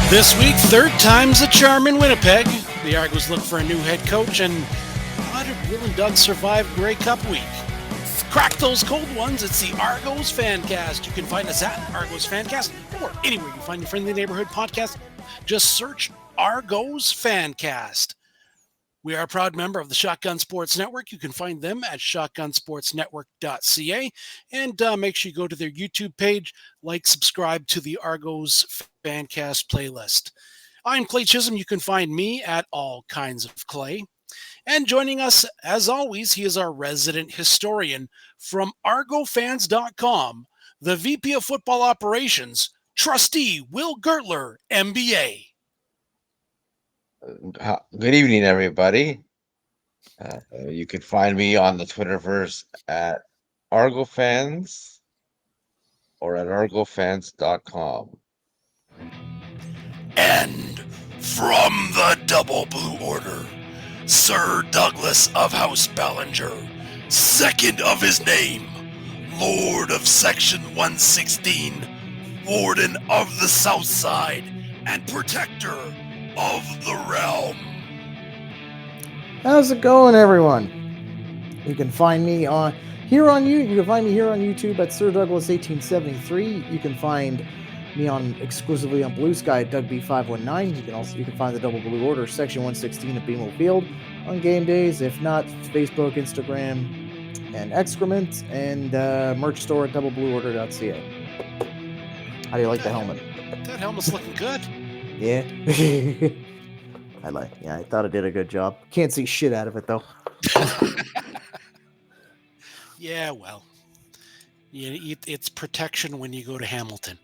This week, third time's a charm in Winnipeg. The Argos look for a new head coach, and how did Will and Doug survive Grey Cup week? Crack those cold ones. It's the Argos Fancast. You can find us at Argos Fancast or anywhere you find your friendly neighborhood podcast. Just search Argos Fancast. We are a proud member of the Shotgun Sports Network. You can find them at shotgunsportsnetwork.ca. And make sure you go to their YouTube page, subscribe to the Argos Fancast playlist. I'm Clay Chisholm. You can find me at All Kinds of Clay. And joining us, as always, he is our resident historian from ArgoFans.com, the VP of Football Operations, Trustee Will Gertler, MBA. Good evening, everybody. You can find me on the Twitterverse at ArgoFans or at ArgoFans.com. And from the Double Blue Order, Sir Douglas of House Ballinger, second of his name, Lord of Section 116, Warden of the South Side, and Protector of the Realm. How's it going, everyone? You can find me You can find me here on YouTube at Sir Douglas 1873. You can find me exclusively on Blue Sky at Doug B519. You can find the Double Blue Order Section 116 at Beamo Field on game days. If not, Facebook, Instagram, and excrement, and merch store at doubleblueorder.ca. How do you like the helmet? That helmet's looking good. Yeah. I thought I did a good job. Can't see shit out of it though. Yeah, well, it's protection when you go to Hamilton.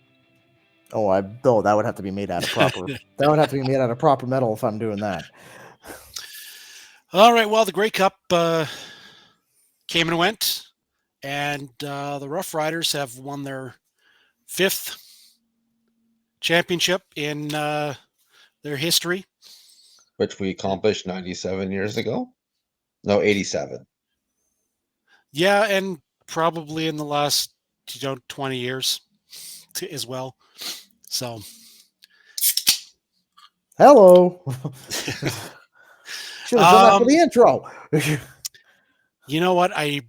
That would have to be made out of proper. That would have to be made out of proper metal if I'm doing that. All right. Well, the Grey Cup came and went, and the Roughriders have won their fifth championship in their history, which we accomplished 97 years ago. No, 87. Yeah, and probably in the last 20 years as well. So, hello. Should have done that for the intro. You know what? I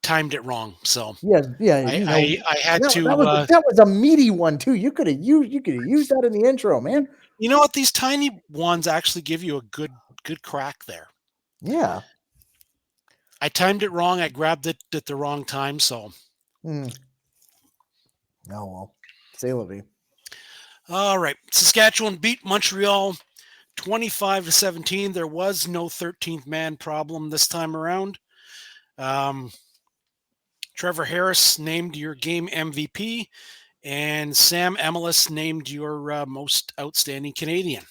timed it wrong. So yeah. I had to. That was a meaty one too. You could have used that in the intro, man. You know what? These tiny ones actually give you a good crack there. Yeah. I timed it wrong. I grabbed it at the wrong time. So. Oh well. Say la vie. All right. Saskatchewan beat Montreal 25-17. There was no 13th man problem this time around. Trevor Harris named your game MVP, and Sam Emelis named your most outstanding Canadian.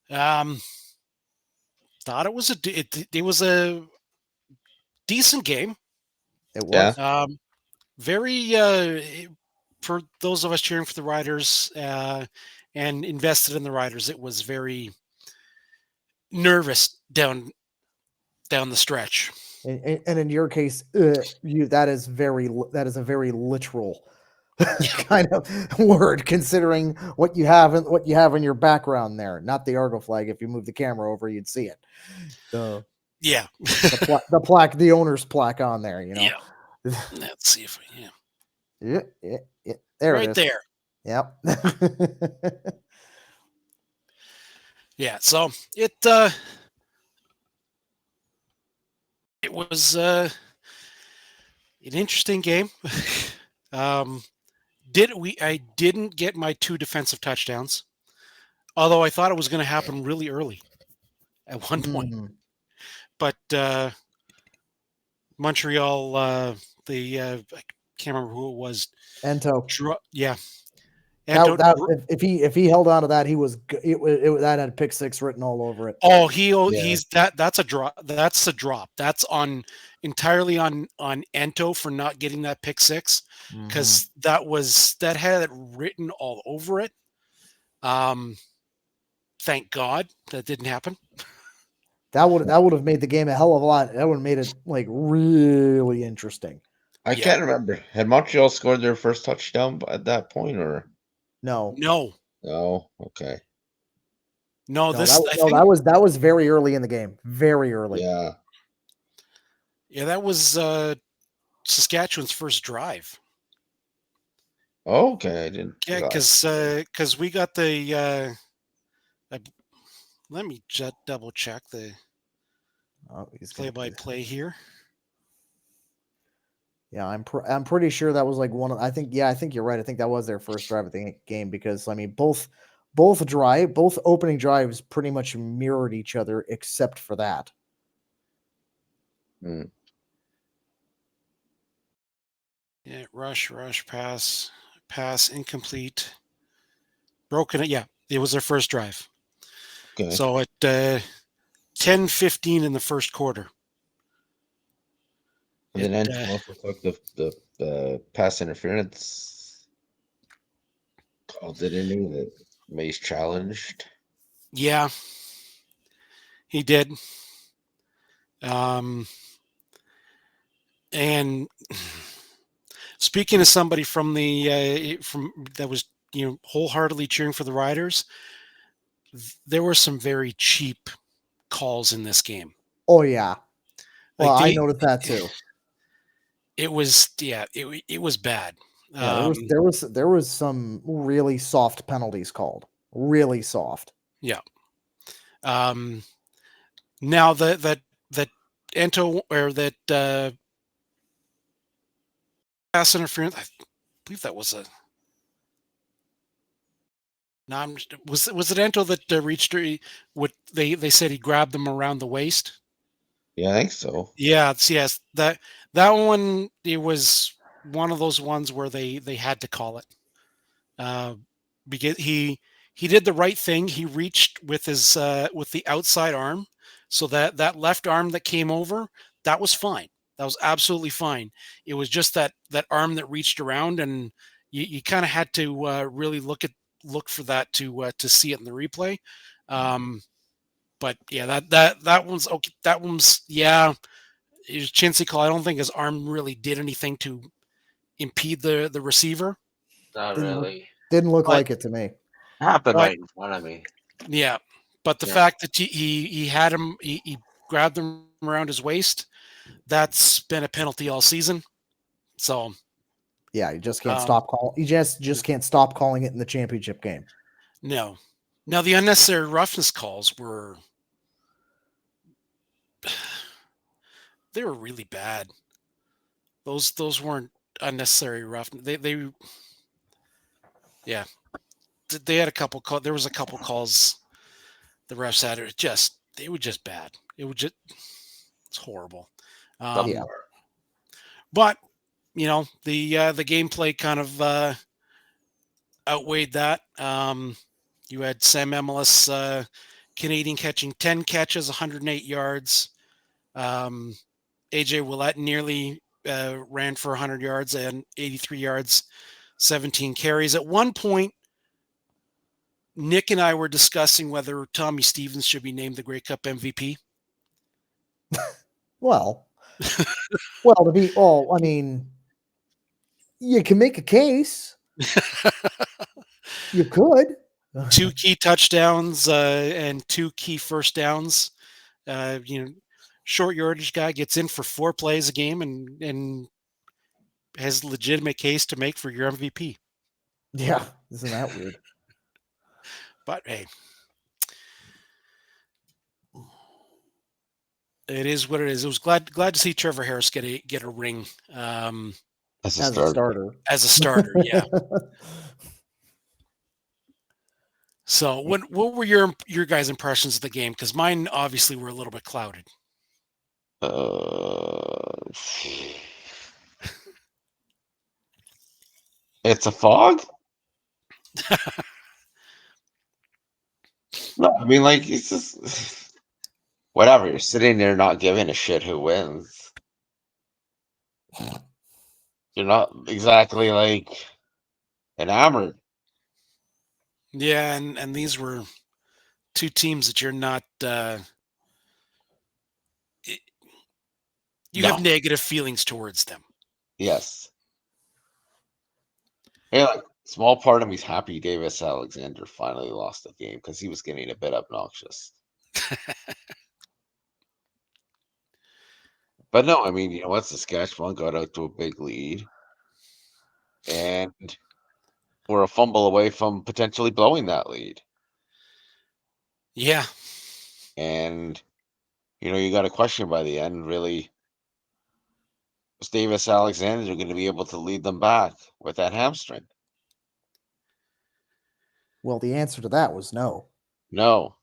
Thought it was a decent game. It was. Yeah. Very for those of us cheering for the Riders and invested in the Riders, it was very nervous down the stretch. And in your case, that is a very literal kind of word, considering what you have in your background there. Not the Argo flag. If you move the camera over, you'd see it. The plaque, the owner's plaque on there. You know. Yeah. Let's see if we. Yeah. There right it is. There. Yep. Yeah. So it was an interesting game. I didn't get my 2 defensive touchdowns, although I thought it was going to happen really early at one point. But Montreal, I can't remember who it was. Ento. Yeah. If he held on to that, that had pick 6 written all over it. Oh, that's a drop. That's a drop. That's entirely on Ento for not getting that pick 6, because that had it written all over it. Thank God that didn't happen. That would have made the game a hell of a lot. That would have made it really interesting. I can't remember. Had Montreal scored their first touchdown at that point, or no? No. Oh, okay. No, No, this that, I no, think. that was very early in the game. Very early. Yeah. Yeah, that was Saskatchewan's first drive. Okay, I didn't Yeah, realize. because we got the. I, let me just double check the Oh, he's gonna. play-by-play here. Yeah, I'm pretty sure that was like one of. I think you're right. I think that was their first drive of the game because I mean both opening drives pretty much mirrored each other except for that. Hmm. Yeah, rush, pass, incomplete, broken. Yeah, it was their first drive. Okay. So at 10:15 in the first quarter. And It then Enzo also took the pass interference call, didn't he? That Mace challenged. yeah, he did. Um, and speaking of somebody from the from that was wholeheartedly cheering for the Riders, there were some very cheap calls in this game. Oh yeah. Well, Like I noticed that too. it was it was bad. Yeah, there was some really soft penalties called. Really soft. Yeah. Um, now that Ento or that pass interference, I believe that was a. No, was it Ento that reached her? What they said he grabbed them around the waist. Yeah, I think so. Yeah, yes, that one, it was one of those ones where they had to call it. Uh, because he did the right thing. He reached with the outside arm, so that left arm that came over, that was fine. That was absolutely fine. It was just that arm that reached around, and you kind of had to really look for that to see it in the replay. Um, but yeah, that one's okay. That one's, yeah. It was Chintzy call. I don't think his arm really did anything to impede the receiver. Not Didn't look, really. didn't look But like it to me. Happened but right in front of me. yeah, but the Yeah. fact that he had him, he grabbed him around his waist. That's been a penalty all season. So Yeah, you just can't um, stop call. You just can't stop calling it in the championship game. no. Now the unnecessary roughness calls were they were really bad. Those weren't unnecessary rough. They yeah, they had a couple call. There was a couple calls the refs had. They were just bad. It was just it's horrible. Some Yeah. were. But the gameplay kind of outweighed that. You had Sam Emilus, Canadian, catching 10 catches, 108 yards. AJ Willett nearly ran for 100 yards and 83 yards, 17 carries. At one point, Nick and I were discussing whether Tommy Stevens should be named the Grey Cup MVP. Well, I mean, you can make a case. You could. 2 key touchdowns and 2 key first downs. Short yardage guy gets in for 4 plays a game and has legitimate case to make for your MVP. Yeah, isn't that weird? But hey, it is what it is. I was glad to see Trevor Harris get a ring As a As a starter. starter. as a starter. Yeah. So what were your guys' impressions of the game? Because mine obviously were a little bit clouded. It's a fog? No, I mean, like, it's just whatever. You're sitting there not giving a shit who wins. You're not exactly like enamored. Yeah, and these were 2 teams that you're not you have No. negative feelings towards them. Yes. Hey, like, Small part of me's happy Davis Alexander finally lost the game because he was getting a bit obnoxious. But no, I mean, you know what? Saskatchewan got out to a big lead, and we're a fumble away from potentially blowing that lead. Yeah. And you got a question by the end. Really, is Davis Alexander going to be able to lead them back with that hamstring? Well, the answer to that was no. No.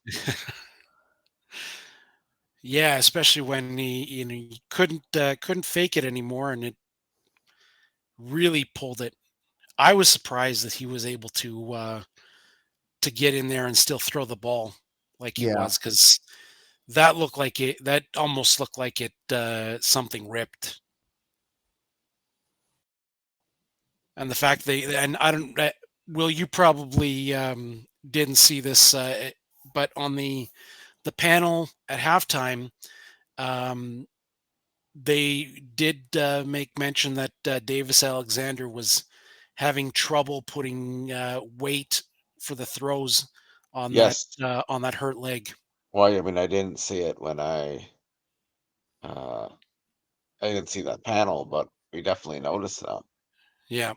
Yeah, especially when he couldn't fake it anymore, and it really pulled it. I was surprised that he was able to get in there and still throw the ball like he Yeah. was, because that looked like it. That almost looked like it something ripped. And the fact and I don't, Will, you probably didn't see this, but on the panel at halftime, um, they did make mention that Davis Alexander was having trouble putting weight for the throws Yes. on that hurt leg. Well, I mean, I didn't see it when uh, I didn't see that panel, but we definitely noticed that. Yeah.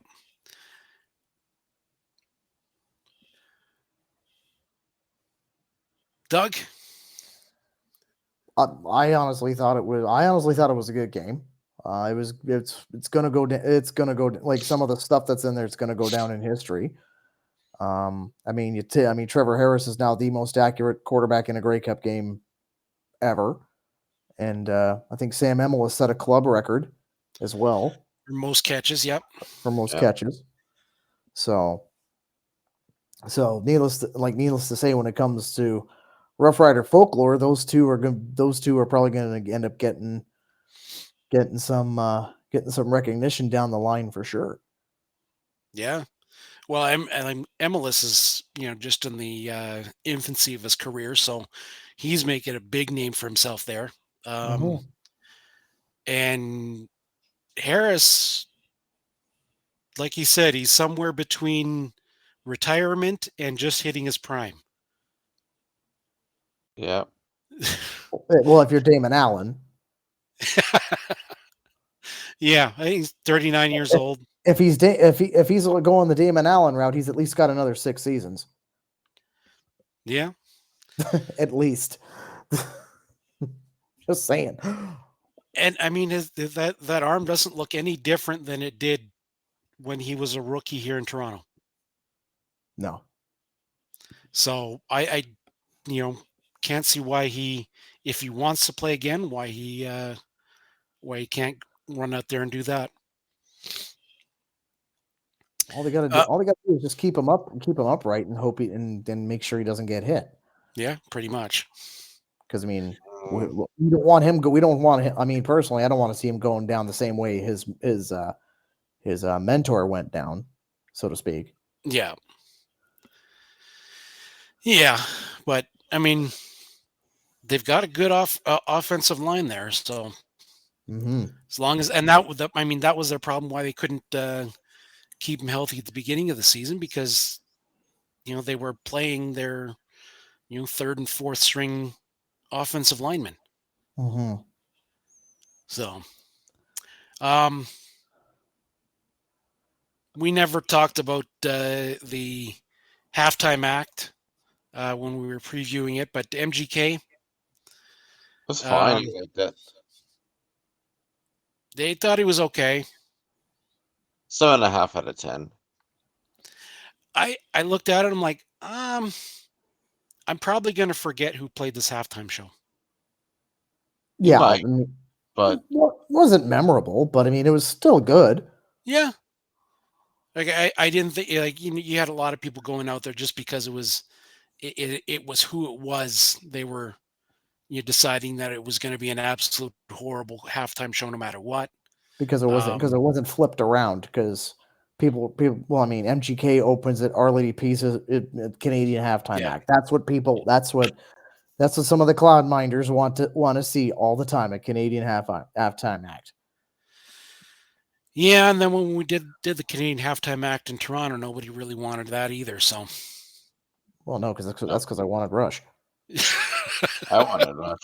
Doug? I honestly thought it was. I honestly thought it was a good game. It's gonna go. It's gonna go like some of the stuff that's in there. It's gonna go down in history. I mean, Trevor Harris is now the most accurate quarterback in a Grey Cup game ever, and I think Sam Emmel has set a club record as well Most catches, yep. for most Yeah. catches. So needless to say, when it comes to Rough Rider folklore, those two are probably going to end up getting some recognition down the line for sure. Yeah. Well, Emelis is just in the infancy of his career, so he's making a big name for himself there. And Harris, like he said, he's somewhere between retirement and just hitting his prime. Yeah. Well, if you're Damon Allen, yeah, I think he's 39 years old. if he's going the Damon Allen route, he's at least got another 6 seasons. Yeah, at least. Just saying. and I mean, that arm doesn't look any different than it did when he was a rookie here in Toronto. No. So I can't see why if he wants to play again, why he can't run out there and do that. All they got to do is just keep him upright and hope and then make sure he doesn't get hit. Yeah, pretty much. Because I mean, we don't want him. We don't want him. I mean, personally, I don't want to see him going down the same way his mentor went down, so to speak. Yeah. Yeah, but I mean, they've got a good offensive line there, so as long as that was their problem why they couldn't keep him healthy at the beginning of the season, because they were playing their third and fourth string offensive linemen. So, we never talked about the halftime act when we were previewing it, but MGK was fine. Like that. They thought he was okay. 7.5 out of 10. I looked at it. I'm like, I'm probably going to forget who played this halftime show. Yeah, might, but it wasn't memorable. But I mean, it was still good. Yeah, like I didn't think you had a lot of people going out there just because it was who it was. They were deciding that it was going to be an absolute horrible halftime show no matter what. Because it wasn't flipped around. Because people. Well, I mean, MGK opens it. Our Lady Peace is Canadian halftime act. That's what some of the cloud minders want to see all the time. A Canadian halftime act. Yeah, and then when we did the Canadian halftime act in Toronto, nobody really wanted that either. So Well, no, because No. that's because I wanted Rush. I wanted Rush.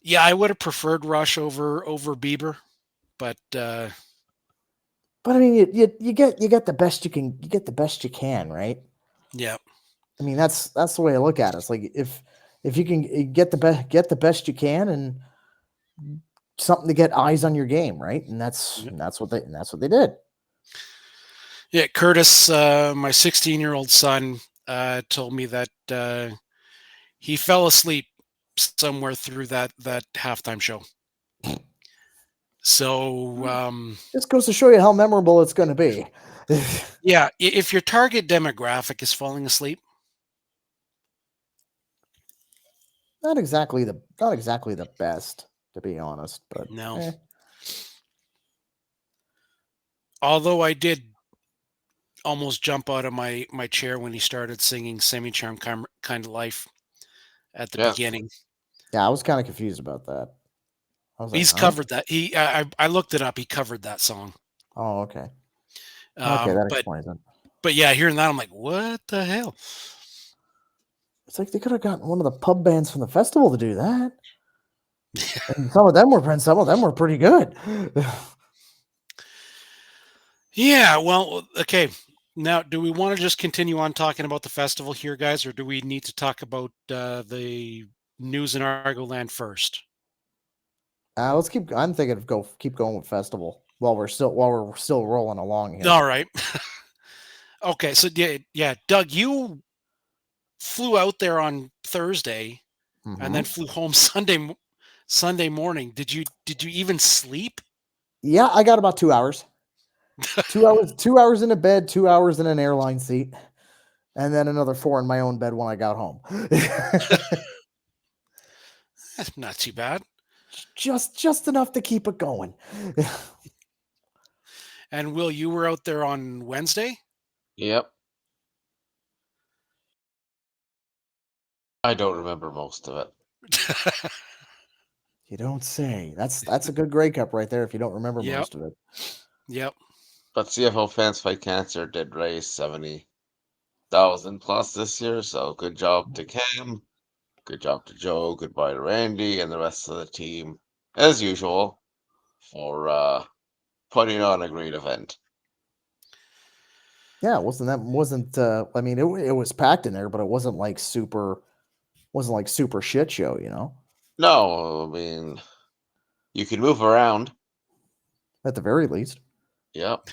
yeah, I would have preferred Rush over Bieber, but But I mean, you get the best you can. You get the best you can, right? yeah, I mean, that's the way I look at it. It's like if you can get the best you can, and something to get eyes on your game, right? And that's what they did. yeah. Curtis, my 16-year-old son, told me that he fell asleep somewhere through that halftime show. So Just goes to show you how memorable it's going to be. yeah, if your target demographic is falling asleep, not exactly the best, to be honest, but no. Although I did almost jump out of my chair when he started singing "Semi Charm Kind of Life" at the Yes. beginning. yeah, I was kind of confused about that. I was like, He's huh? covered that. I looked it up. He covered that song. Oh, okay. Okay, that But explains it. yeah, hearing that, I'm like, what the hell? It's like they could have gotten one of the pub bands from the festival to do that. And some of them were pretty good. Yeah, well, okay. Now, do we want to just continue on talking about the festival here, guys, or do we need to talk about the news in Argoland first? Let's keep. I'm thinking of keep going with festival while we're still rolling along here. All right. Okay, so yeah, Doug, you flew out there on Thursday and then flew home Sunday morning. Did you even sleep? Yeah, I got about 2 hours. 2 hours in a bed, 2 hours in an airline seat, and then another 4 in my own bed when I got home. Not too bad. just enough to keep it going. And Will, you were out there on Wednesday? Yep. I don't remember most of it. You don't say. That's a good Grey Cup right there if you don't remember Yep. most of it. Yep. But CFO Fans Fight Cancer did raise 70,000 plus this year, so good job to Cam, good job to Joe, goodbye to Randy and the rest of the team, as usual, for putting on a great event. Yeah, wasn't I mean it was packed in there, but it wasn't like super shit show, you know? No, I mean, you can move around. At the very least. Yep.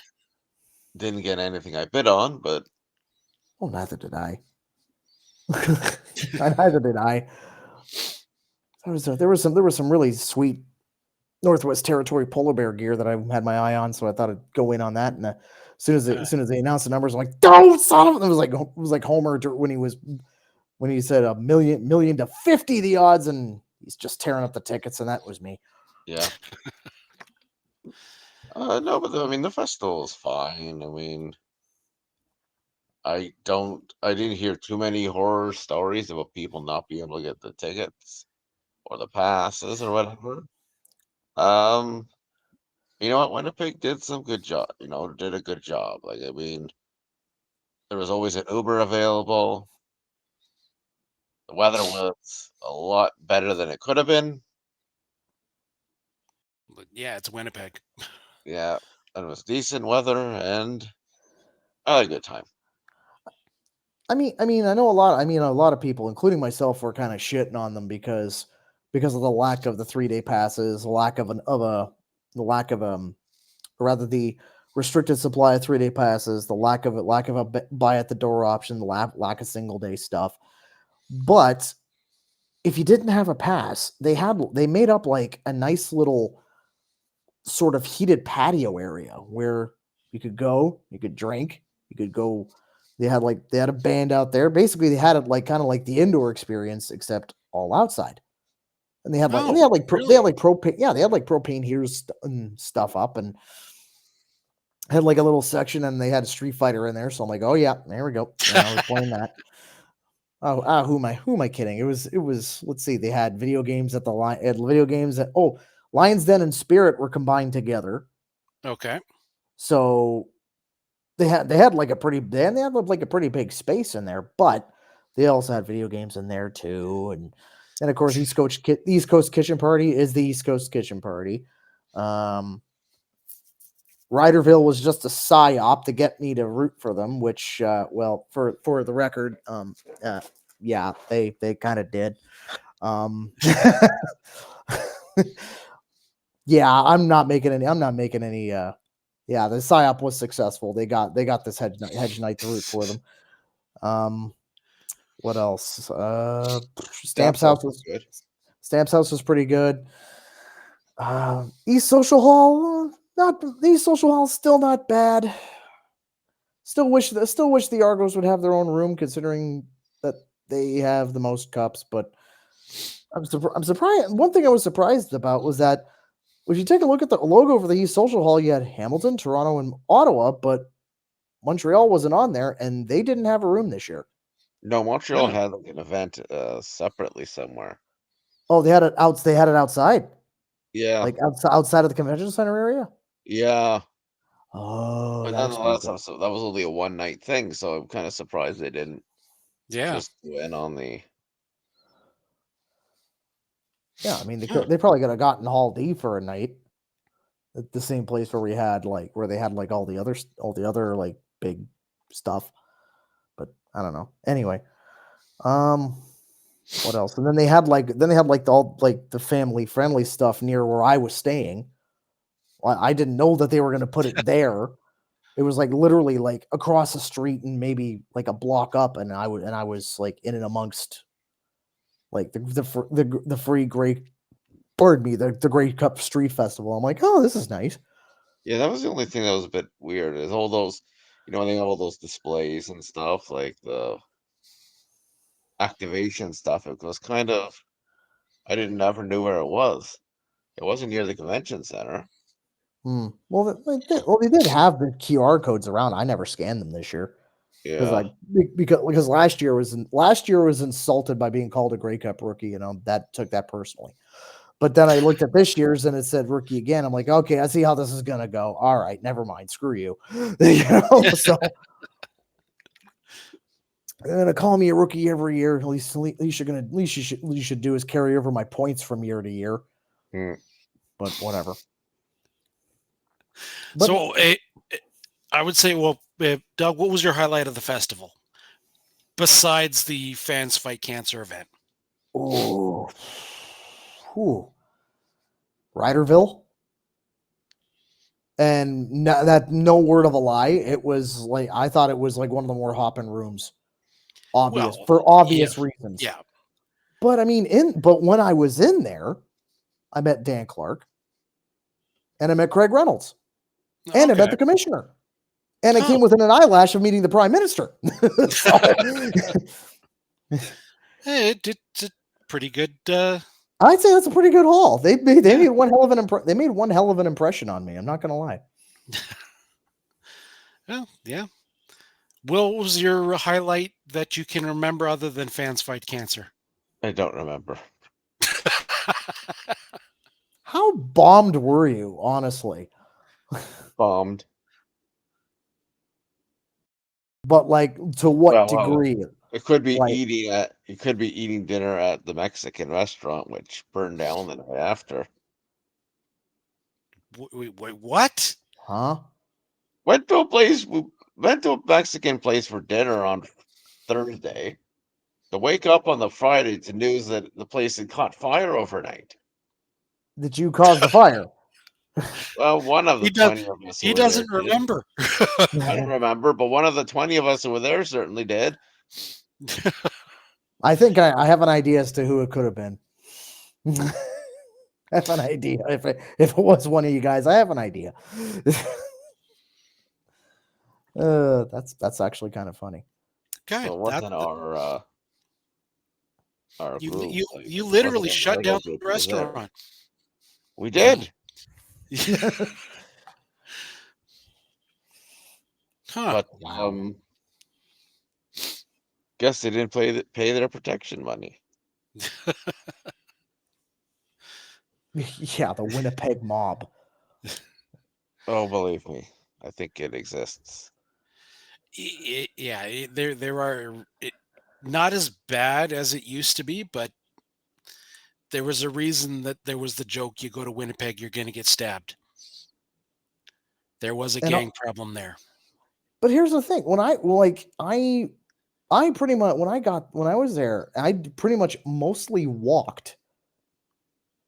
Didn't get anything I bid on, but Well, neither did I. Neither did I. There was some really sweet Northwest Territory polar bear gear that I had my eye on, so I thought I'd go in on that. And as soon as they announced the numbers, I'm like, "Don't son of!" It was like Homer when he said a million to 50 the odds, and he's just tearing up the tickets, and that was me. yeah. No, but I mean the festival is fine. I mean, I didn't hear too many horror stories about people not being able to get the tickets or the passes or whatever. Um, you know what? Winnipeg did some good job. Did a good job. Like, I mean, there was always an Uber available. The weather was a lot better than it could have been. But yeah, it's Winnipeg. Yeah, and it was decent weather, and I had a good time. I mean, I know a lot. I mean, a lot of people, including myself, were kind of shitting on them because of the lack of the 3-day passes, the lack of or rather the restricted supply of 3-day passes, the lack of a buy at the door option, the lack of single day stuff. But if you didn't have a pass, they made up like a nice little sort of heated patio area where you could go, you could drink, you could go. They had a band out there. Basically, they had it like kind of like the indoor experience, except all outside. And they had like Oh, they really? had like propane. Yeah, they had like propane heaters and stuff up, and had like a little section, and they had a Street Fighter in there. So I'm like, oh yeah, there we go. I was playing that. Who am I kidding? It was let's see, they had video games at the line, video games at Lions Den and Spirit were combined together. Okay. So they had like a pretty big space in there, but they also had video games in there too, and of course East Coast Kitchen Party is the East Coast Kitchen Party. Ryderville was just a psyop to get me to root for them, which for the record, yeah, they kind of did. Yeah, I'm not making any. Yeah, the psyop was successful. They got this hedge knight to root for them. What else? Stamps House was good. Stamps House was pretty good. East Social Hall, East Social Hall, still not bad. Still wish the Argos would have their own room, considering that they have the most cups. But I'm surprised. One thing I was surprised about was that if you take a look at the logo for the East Social Hall, you had Hamilton, Toronto, and Ottawa, but Montreal wasn't on there, and they didn't have a room this year. No, Montreal Yeah. had like an event separately somewhere. Oh, they had it outside, Yeah, like outside of the convention center area. yeah. Oh, But that explains nonetheless, it. that was only a one night thing, so I'm kind of surprised they didn't Yeah. just go in on the. Yeah, I mean Yeah. they probably could have gotten Hall D for a night at the same place where they had all the other like big stuff. But I don't know. Anyway, what else? And then they had the family friendly stuff near where I was staying. I didn't know that they were going to put it there. It was like literally like across the street and maybe like a block up, and I was like in and amongst like the free great, pardon me, the Great Cup Street Festival. I'm like, oh, this is nice. Yeah, that was the only thing that was a bit weird. Is all those, they have all those displays and stuff, like the activation stuff. It was kind of, I didn't never knew where it was. It wasn't near the convention center. Well, they did have the QR codes around. I never scanned them this year Yeah. because last year was insulted by being called a Grey Cup rookie. That took that personally. But then I looked at this year's and it said rookie again. I'm like, okay, I see how this is gonna go. All right, never mind. Screw you. So they're gonna call me a rookie every year. At least you should do is carry over my points from year to year. Hmm. But whatever. But So I would say, well, Doug, what was your highlight of the festival besides the Fans Fight Cancer event? oh, Ryderville. And no word of a lie, it was like I thought it was like one of the more hopping rooms. For obvious reasons. Yeah. But I mean, when I was in there, I met Dan Clark, and I met Craig Reynolds, and I met the commissioner, and I came within an eyelash of meeting the prime minister. Hey, it's a pretty good. I'd say that's a pretty good haul. They made one hell of an impression on me. I'm not gonna lie. Well, yeah. What was your highlight that you can remember other than Fans Fight Cancer? I don't remember. How bombed were you, honestly? Bombed. But like, to what degree? It could be Like- eating dinner at the Mexican restaurant, which burned down the night after. Wait, what? Huh? Went to a Mexican place for dinner on Thursday. To wake up on the Friday to news that the place had caught fire overnight. Did you cause the fire? Well, one of the 20 of us. He doesn't remember. I don't remember, but one of the 20 of us who were there certainly did. I think I have an idea as to who it could have been. I have an idea. If it was one of you guys, I have an idea. That's actually kind of funny. Okay, So it wasn't our group. You literally shut down the restaurant. We did. Huh. But guess they didn't pay their protection money. Yeah, the Winnipeg mob. Oh, believe me, I think it exists. There are not as bad as it used to be, but there was a reason that there was the joke: you go to Winnipeg, you're going to get stabbed. There was a And gang problem there. but here's the thing: when I pretty much when I was there, I pretty much mostly walked.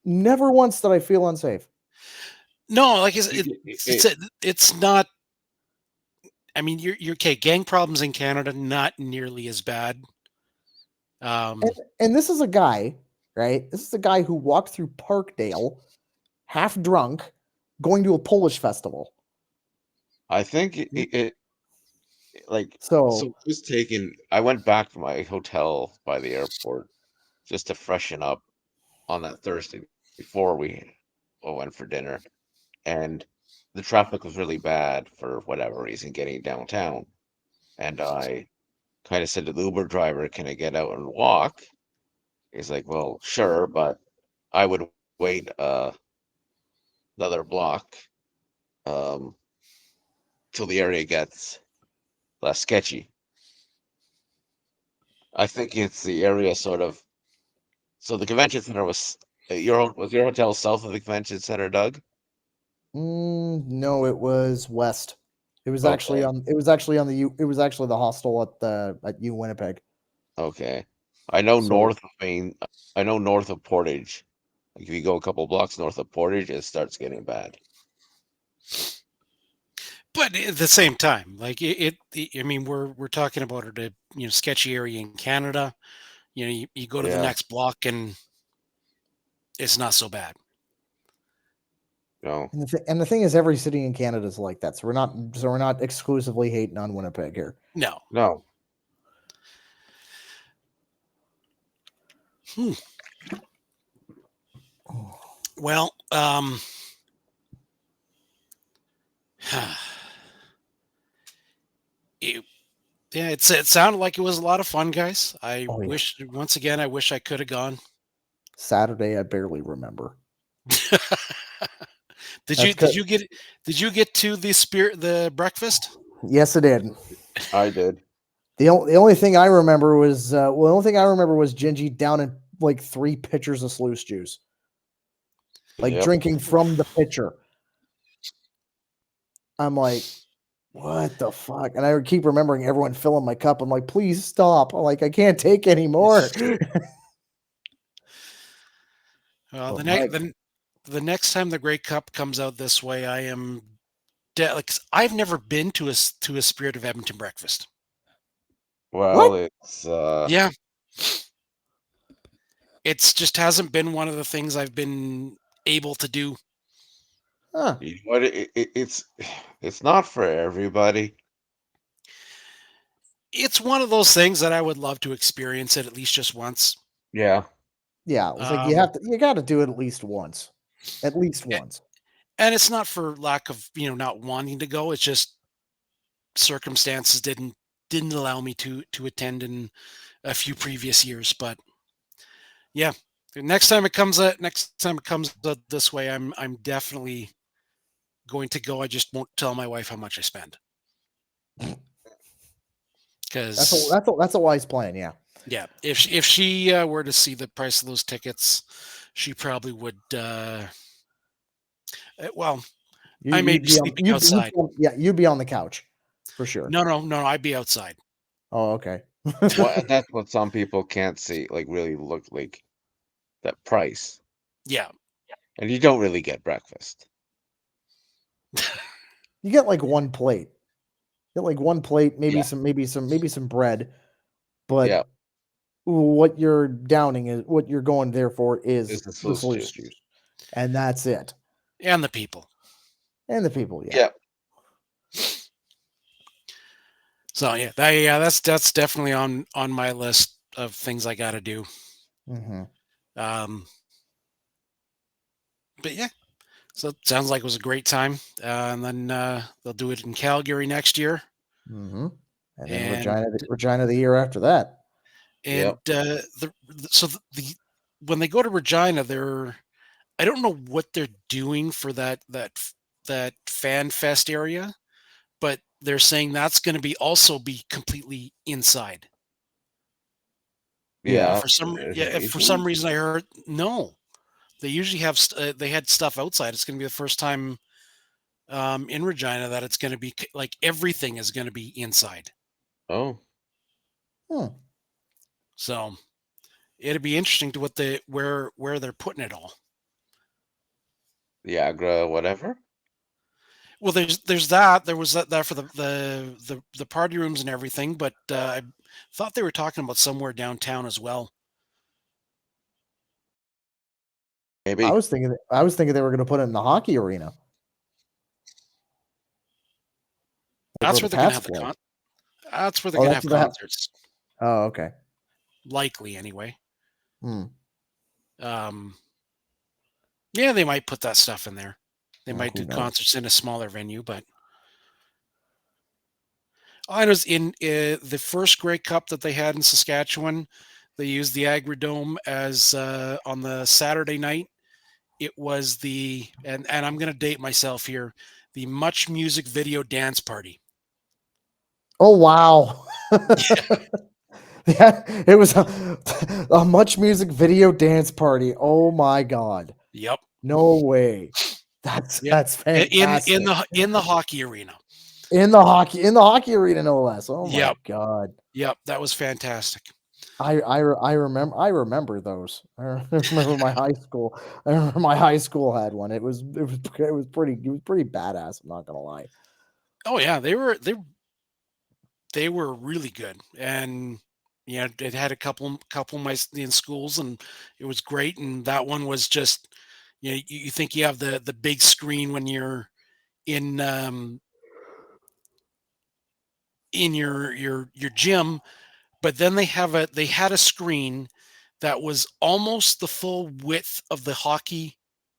Never once did I feel unsafe. No, like It- it's not. I mean, you're okay. Gang problems in Canada not nearly as bad. And this is a guy, right? This is a guy who walked through Parkdale, half drunk, going to a Polish festival. I think like So just taking. I went back to my hotel by the airport just to freshen up on that Thursday before we went for dinner, and the traffic was really bad for whatever reason getting downtown. And I kind of said to the Uber driver, "Can I get out and walk?" He's like, "Well, sure, but I would wait another block um, till the area gets less sketchy." I think it's the area sort of. So the convention center was your hotel south of the convention center, Doug? no, it was west. It was actually Okay, on. It was actually on the U. It was actually the hostel at U Winnipeg. okay. I know So north of Main. I know north of Portage. Like if you go a couple blocks north of Portage, it starts getting bad. but at the same time, like I mean, we're talking about a sketchy area in Canada. You go to the Yeah, next block and it's not so bad. no, and the thing is, every city in Canada is like that. So we're not exclusively hating on Winnipeg here. No. no. Hmm. Well, it, yeah, it sounded like it was a lot of fun, guys. I Oh yeah, wish once again, I wish I could have gone. Saturday I barely remember. Did That's you did good. you get did you get to the breakfast? Yes, it did. I did. The only thing I remember was the only thing I remember was Gingy down in like 3 pitchers of sluice juice, like Yep. drinking from the pitcher. I'm like, what the fuck? And I keep remembering everyone filling my cup. I'm like, please stop. I'm like, I can't take any more. Well, But my the next time the Grey Cup comes out this way, I am like I've never been to a Spirit of Edmonton breakfast. what? Well, it's Yeah, it's just hasn't been one of the things I've been able to do. Huh. you know what it's not for everybody. It's one of those things that I would love to experience it at least just once. Yeah. Yeah, it was like Um, you got to do it at least once. At least a- once. and it's not for lack of not wanting to go. It's just circumstances didn't allow me to attend in a few previous years. But yeah, next time it comes out this way, I'm definitely going to go. I just won't tell my wife how much I spend because That's a wise plan, yeah. yeah, if she were to see the price of those tickets, she probably would. Well, I may You'd be be on sleeping outside. yeah, you'd be on the couch for sure. No, I'd be outside. Oh, okay. Well, and that's what some people can't see, like really look like that price. Yeah, And you don't really get breakfast. You get like one plate. You get like one plate, Yeah. maybe some bread, Yeah. but what you're downing is what you're going there for is It's the the sluice sluice juice. juice. And that's it. and the people. And the people, yeah. Yeah. So yeah, that's definitely on my list of things I got to do. Mm-hmm. But yeah, so it sounds like it was a great time. And then they'll do it in Calgary next year. Mm-hmm. And then And Regina the year after that. and Yep. so when they go to Regina, I don't know what they're doing for that fan fest area, but they're saying that's going to be completely inside. Yeah, If for some reason I heard no, they usually have they had stuff outside. It's going to be the first time in Regina that it's going to be like everything is going to be inside. Oh, Hmm. So it'd be interesting to where they're putting it all. the Agra, whatever. Well, there's that. There was that for the party rooms and everything, but I thought they were talking about somewhere downtown as well. Maybe. I was thinking they were going to put it in the hockey arena. That's where they're going to have the play. That's where they're going to have concerts. Oh, okay. Likely, anyway. Hmm. Yeah, they might put that stuff in there. They might do who knows? concerts in a smaller venue, but I was in the first Grey Cup that they had in Saskatchewan. They used the Agridome as on the Saturday night. It was and I'm going to date myself here, the Much Music Video Dance Party. Oh wow! Yeah, it was a Much Music Video Dance Party. Oh my god! Yep. No way. That's fantastic. In the hockey arena. In the hockey arena, no less. Oh my god. Yep, that was fantastic. I remember those. I remember my high school. I remember my high school had one. It was pretty badass. I'm not gonna lie. Oh yeah, they were really good, and yeah, it had a couple of my in schools, and it was great. And that one was just, you think you have the big screen when you're in your gym, but then they had a screen that was almost the full width of the hockey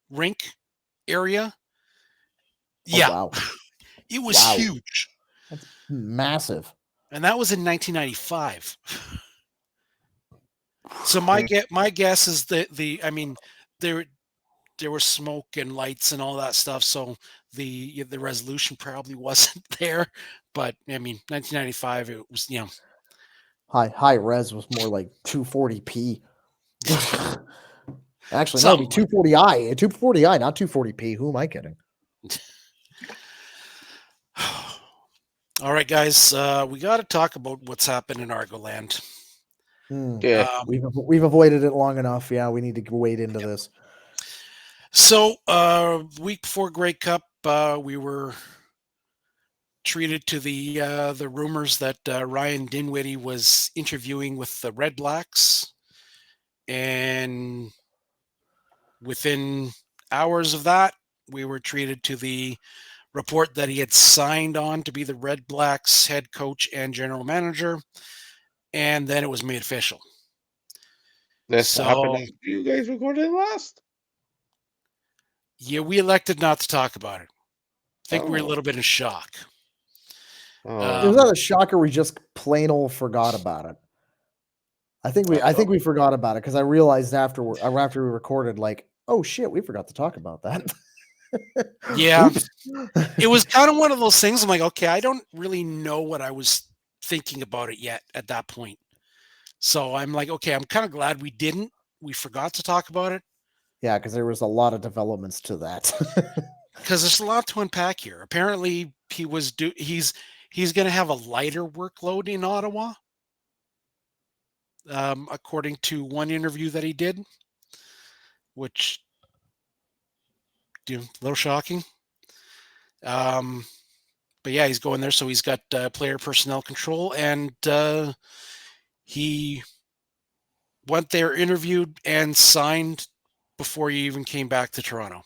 rink area. Yeah. Oh, wow. It was huge. That's massive. And that was in 1995. So my guess is that there was smoke and lights and all that stuff, so the resolution probably wasn't there. But I mean, 1995, it was high res was more like 240p. Actually, no, it'd be 240i, 240i, not 240p. Who am I kidding? All right, guys, we got to talk about what's happened in Argoland. Yeah, we've avoided it long enough. Yeah, we need to wade into this. So, week before Grey Cup, we were treated to the rumors that Ryan Dinwiddie was interviewing with the Red Blacks, and within hours of that, we were treated to the report that he had signed on to be the Red Blacks head coach and general manager, and then it was made official. This happened after you guys recorded last? Yeah, we elected not to talk about it. I think we're a little bit in shock. It was not a shock, or we just plain old forgot about it. I think we forgot about it because I realized after we recorded, like, oh shit, we forgot to talk about that. Yeah. It was kind of one of those things. I'm like, okay, I don't really know what I was thinking about it yet at that point. So I'm like, okay, I'm kind of glad we forgot to talk about it. Yeah, because there was a lot of developments to that. Because there's a lot to unpack here. Apparently, he's going to have a lighter workload in Ottawa, according to one interview that he did, which a little shocking. But yeah, he's going there, so he's got player personnel control, and he went there, interviewed, and signed before he even came back to Toronto.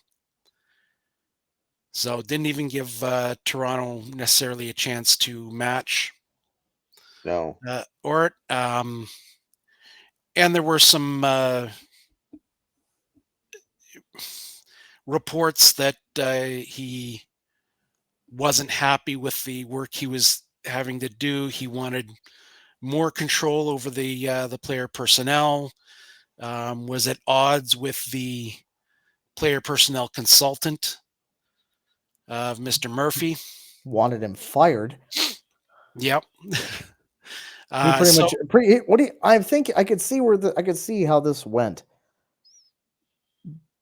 So didn't even give Toronto necessarily a chance to match. No. And there were some reports that he wasn't happy with the work he was having to do. He wanted more control over the player personnel. Was at odds with the player personnel consultant of Mr. Murphy. Wanted him fired. Yep. He pretty much what do you, I think I could see I could see how this went.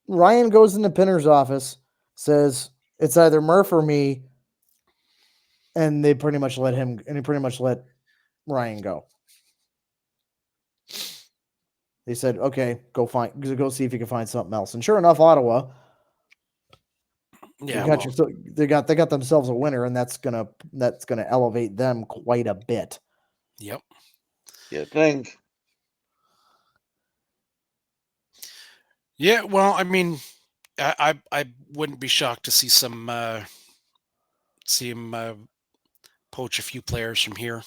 Ryan goes into Pinner's office, says it's either Murph or me, and they pretty much let Ryan go. They said, "Okay, go see if you can find something else." And sure enough, Ottawa, Yeah, they got themselves a winner, and that's gonna elevate them quite a bit. Yep. You think? Yeah. Well, I mean, I wouldn't be shocked to see him poach a few players from here.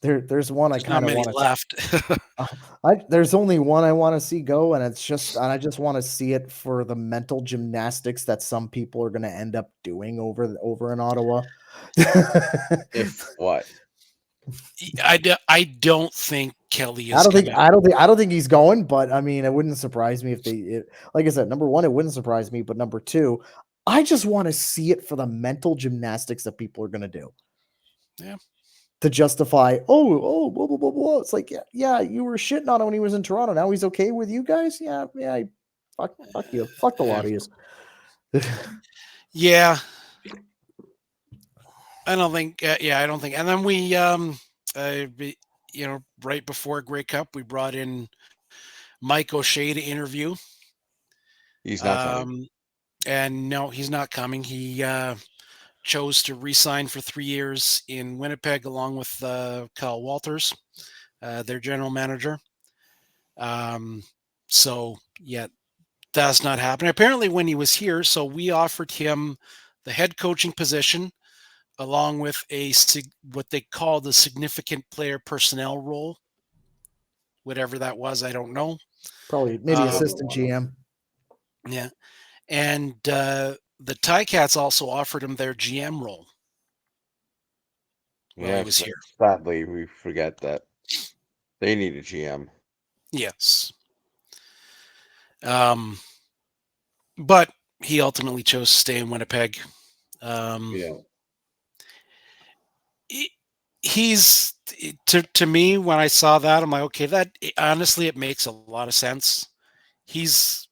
There's one I kind of want to left. There's only one I want to see go, and I just want to see it for the mental gymnastics that some people are going to end up doing over in Ottawa. If what? I don't think Kelly is. I don't think he's going. But I mean, it wouldn't surprise me like I said, number one, it wouldn't surprise me. But number two, I just want to see it for the mental gymnastics that people are going to do. Yeah. To justify, blah, blah, blah, blah. It's like, yeah, you were shitting on him when he was in Toronto. Now he's okay with you guys. Yeah. Fuck you. Fuck the lot of you. Yeah. I don't think. I don't think. And then we, right before Grey Cup, we brought in Mike O'Shea to interview. He's not coming. And no, he's not coming. He chose to re-sign for 3 years in Winnipeg along with Kyle Walters, their general manager. So yeah, that's not happening. Apparently when he was here, so we offered him the head coaching position along with what they call the significant player personnel role. Whatever that was, I don't know. Probably maybe assistant GM. Yeah. And the Ticats also offered him their GM role while he was here. Sadly, we forget that they need a GM. Yes. But he ultimately chose to stay in Winnipeg. He's to me, when I saw that, I'm like, okay, honestly, it makes a lot of sense. He's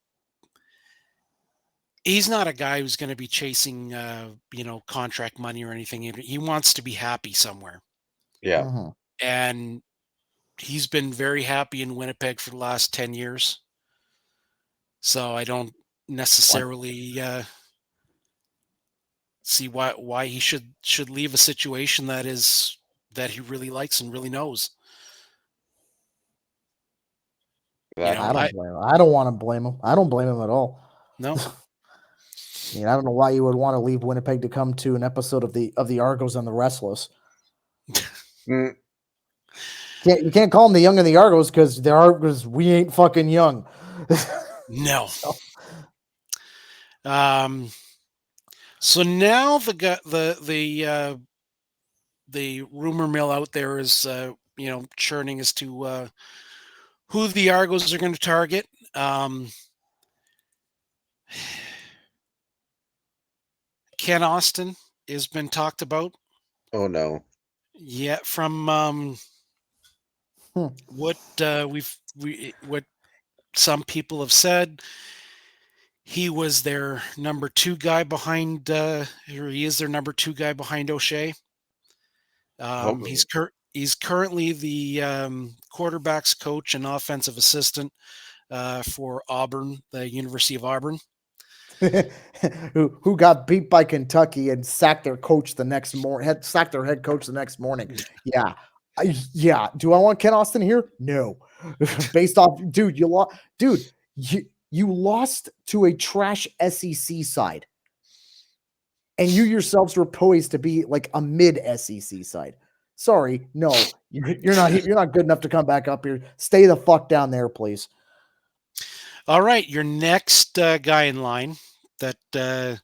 not a guy who's going to be chasing, contract money or anything. He wants to be happy somewhere. Yeah. Mm-hmm. And he's been very happy in Winnipeg for the last 10 years. So I don't necessarily see why he should leave a situation that he really likes and really knows. I don't blame him. I don't want to blame him. I don't blame him at all. No. I mean, I don't know why you would want to leave Winnipeg to come to an episode of the Argos and the Restless. You can't call them the Young and the Argos because we ain't fucking young. No. So now the rumor mill out there is churning as to who the Argos are going to target. Ken Austin has been talked about. Oh no. Yeah, from what what some people have said, he was their number 2 guy behind. He is their number 2 guy behind O'Shea. He's currently the quarterbacks coach and offensive assistant for Auburn, the University of Auburn. who got beat by Kentucky and sacked their coach the next morning, sacked their head coach the next morning. Yeah. Do I want Ken Austin here? No. Based off, dude, you lost to a trash SEC side. And you yourselves were poised to be like a mid SEC side. Sorry, no. You're not good enough to come back up here. Stay the fuck down there, please. All right, your next guy in line that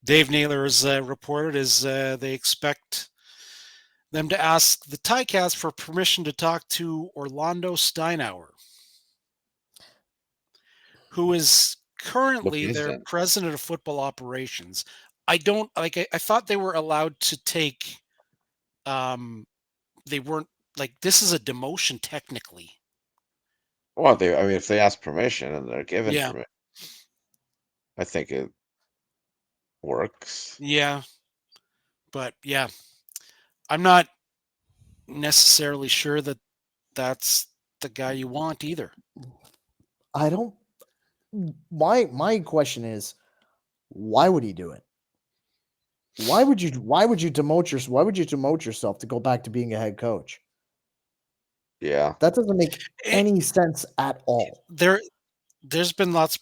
Dave Naylor has reported is they expect them to ask the Ticats for permission to talk to Orlando Steinauer. who is currently their president. president of football operations. I don't like. I thought they were allowed to take. They weren't like this is a demotion technically. Well, I mean, if they ask permission and they're given Yeah, permission, I think it works. yeah, but yeah, I'm not necessarily sure that that's the guy you want either. I don't. My question is, why would he do it? Why would you demote yourself? Why would you demote yourself to go back to being a head coach? Yeah. That doesn't make It, any sense at all. there's been lots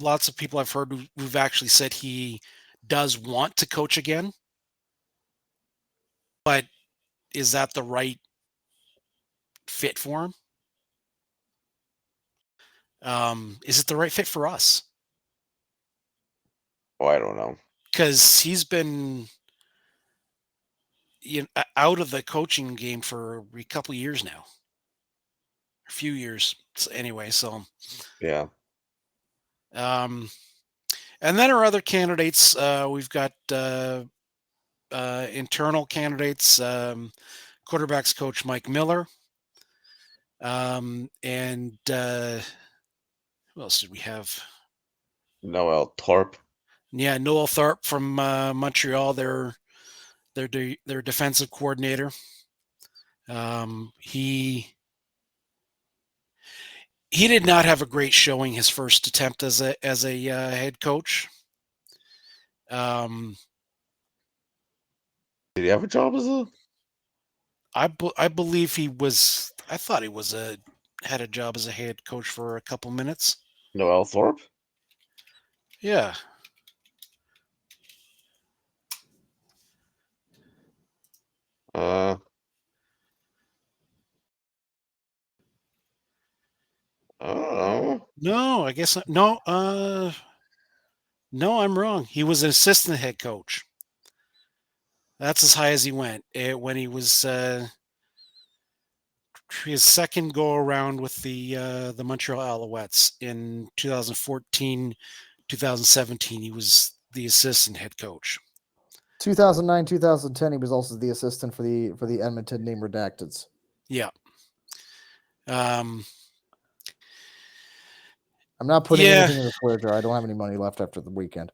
of people I've heard who've actually said he does want to coach again, but is that the right fit for him? Is it the right fit for us? Oh, I don't know. Because he's been out of the coaching game for a couple of years now, a few years anyway. So, Yeah. and then our other candidates, we've got internal candidates, quarterbacks coach Mike Miller, and who else did we have? Noel Torp. Yeah, Noel Tharp from Montreal. Their defensive coordinator. He did not have a great showing his first attempt as a head coach. Did he have a job as a? I believe he was. I thought he was had a job as a head coach for a couple minutes. Noel Thorpe? Yeah. I don't know. No, I guess not. No. No, I'm wrong. He was an assistant head coach. That's as high as he went when he was his second go around with the Montreal Alouettes in 2014, 2017. He was the assistant head coach. 2009, 2010, he was also the assistant for the Edmonton Name Redacteds. Yeah. I'm not putting anything in the swear jar. I don't have any money left after the weekend.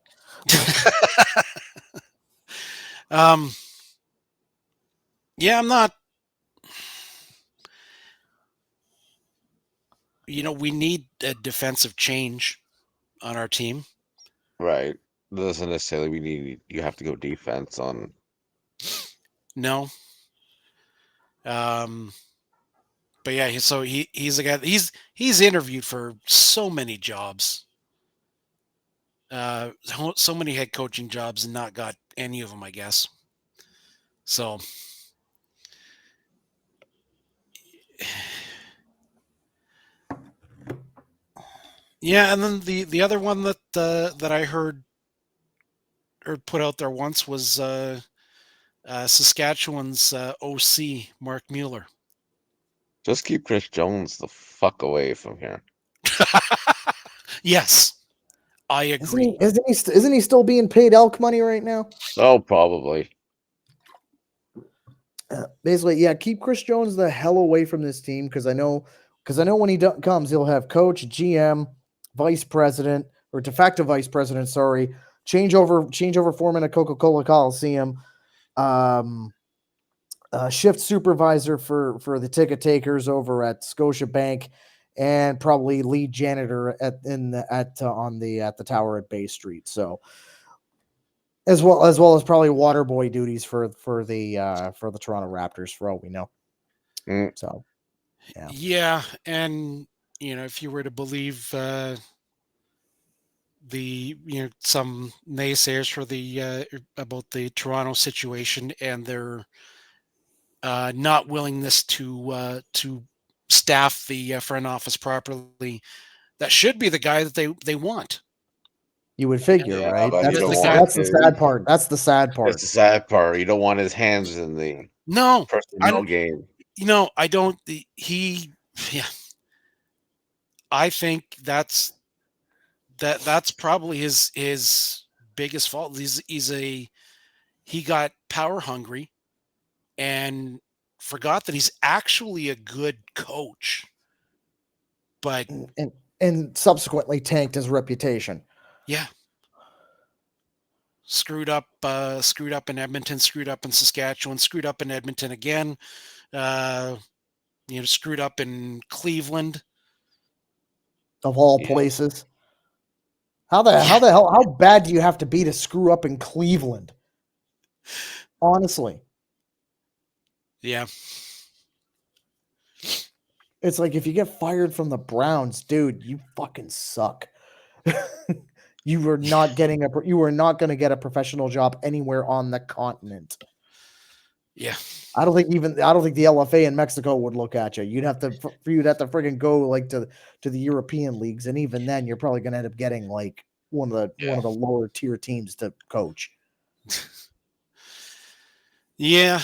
Yeah, I'm not. We need a defensive change on our team. Right. Doesn't necessarily you have to go defense on. No. But yeah, so he's a guy. He's interviewed for so many jobs, so many head coaching jobs, and not got any of them, I guess. So, yeah, and then the other one that I heard or put out there once was Saskatchewan's OC Mark Mueller. Just keep Chris Jones the fuck away from here. Yes, I agree. Isn't he still being paid elk money right now? Oh, probably. Basically, yeah. Keep Chris Jones the hell away from this team because I know when he comes, he'll have coach, GM, vice president, or de facto vice president. Sorry, changeover foreman at Coca-Cola Coliseum. Shift supervisor for the ticket takers over at Scotiabank, and probably lead janitor at the tower at Bay Street. So as well as probably water boy duties for the Toronto Raptors for all we know. So yeah, and if you were to believe some naysayers for the about the Toronto situation and their not willingness to staff the front office properly, that should be the guy that they want. You would figure, Yeah, right? but That's you don't the sad part. That's the sad part. That's the sad part. You don't want his hands in the personnel game. I don't. Yeah. I think that's that's probably his biggest fault. He got power hungry and forgot that he's actually a good coach. But and subsequently tanked his reputation. yeah, screwed up in Edmonton, screwed up in Saskatchewan, screwed up in Edmonton again. Screwed up in Cleveland. Of all places. How bad do you have to be to screw up in Cleveland? Honestly. Yeah. It's like if you get fired from the Browns, dude, you fucking suck. You were not going to get a professional job anywhere on the continent. Yeah. I don't think the LFA in Mexico would look at you. You'd have to friggin' go like to the European leagues, and even then, you're probably gonna end up getting like one of the lower tier teams to coach. Yeah.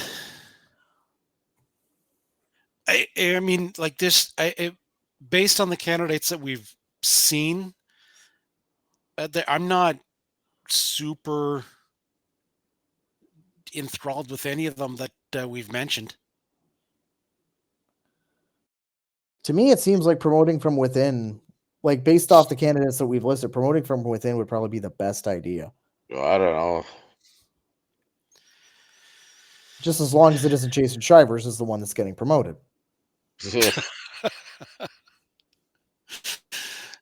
I mean, like this, based on the candidates that we've seen, I'm not super enthralled with any of them that we've mentioned. To me, it seems like promoting from within, like based off the candidates that we've listed, promoting from within would probably be the best idea. I don't know. Just as long as it isn't Jason Shivers is the one that's getting promoted.